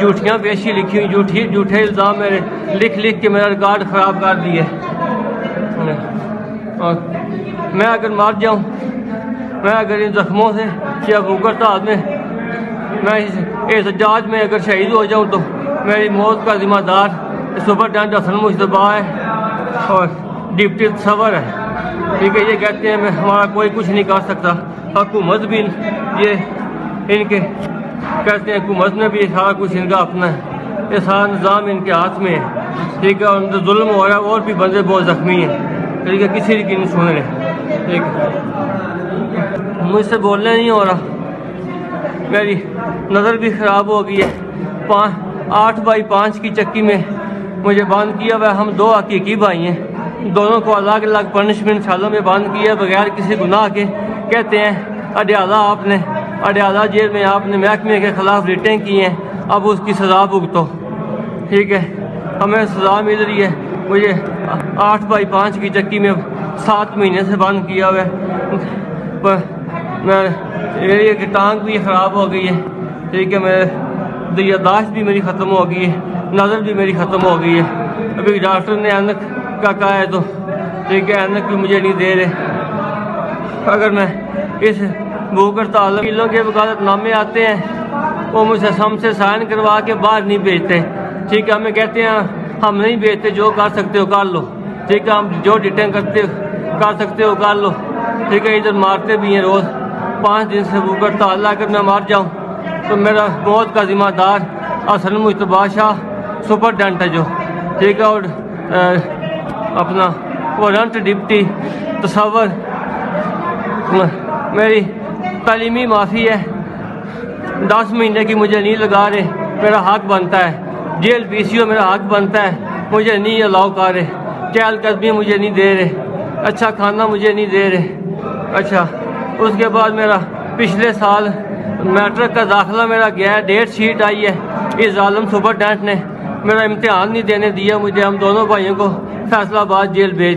झूठियाँ पेशी लिखी हुई, झूठे इल्ज़ाम मेरे लिख लिख के मेरा रिकॉर्ड ख़राब कर दिए। और मैं अगर मार जाऊँ, मैं अगर इन जख्मों से या भूख हड़ताल में मैं इस एहतजाज में अगर शहीद हो जाऊँ तो मेरी मौत का जिम्मेदार सुपरटेंडेंट हसन मुश्तबा है और डिप्टी तस्वर है। ठीक है, ये कहते हैं मैं हमारा कोई कुछ नहीं कर सकता। हुकूमत भी ये इनके कहते हैं, हुकूमत में भी सारा कुछ इनका अपना है, ये सारा निज़ाम इनके हाथ में है। ठीक है, और जुल्म हो रहा है और भी बंदे बहुत ज़ख्मी हैं। ठीक है, किसी की नहीं सुन रहे। ठीक है, मुझसे बोलने नहीं हो रहा, मेरी नज़र भी ख़राब हो गई है। 8x5 की चक्की में मुझे बंद किया हुआ है। हम दो हकीकी भाई हैं, दोनों को अलग अलग पनिशमेंट सालों में बंद किया बगैर किसी गुनाह के। कहते हैं अडयाला आपने अडयाला जेल में आपने महकमे के ख़िलाफ़ रिटें की हैं, अब उसकी सज़ा भुगतो। ठीक है, हमें सज़ा मिल रही है। मुझे 8x5 की चक्की में 7 महीने से बंद किया हुआ है। मेरी टांग भी ख़राब हो गई है। ठीक है, मेरे यादाश्त भी मेरी ख़त्म हो गई है, नज़र भी मेरी ख़त्म हो गई है। अभी डॉक्टर ने ऐनक का कहा है तो ठीक है, ऐनक भी मुझे नहीं दे रहे। अगर मैं इस भूख हड़ताल वकीलों के वकालतनामे आते हैं, वो मुझसे हमसे साइन करवा के बाहर नहीं भेजते। ठीक है, हमें कहते हैं हम नहीं भेजते, जो कर सकते हो कर लो। ठीक है, हम जो डिटेन कर सकते हो कर लो। ठीक है, इधर मारते भी हैं रोज़। 5 दिन से भूख हड़ताल। अगर मैं मार जाऊँ तो मेरा मौत का जिम्मेदार हसन मुश्तबा शाह सुपरटेंडेंट है जो। ठीक है, और अपना वारंट डिप्टी तस्वर मेरी तालीमी माफ़ी है। 10 महीने की मुझे नहीं लगा रहे, मेरा हक बनता है। जेल PCO मेरा हक बनता है, मुझे नहीं अलाउ कर रहे। चहलकदमी मुझे नहीं दे रहे, अच्छा खाना मुझे नहीं दे रहे। अच्छा, उसके बाद मेरा पिछले साल मैट्रिक का दाखिला मेरा गया है, डेट शीट आई है। इस जालिम सुपरटेंडेंट ने मेरा इम्तिहान नहीं देने दिया मुझे। हम दोनों भाइयों को फैसलाबाद जेल भेज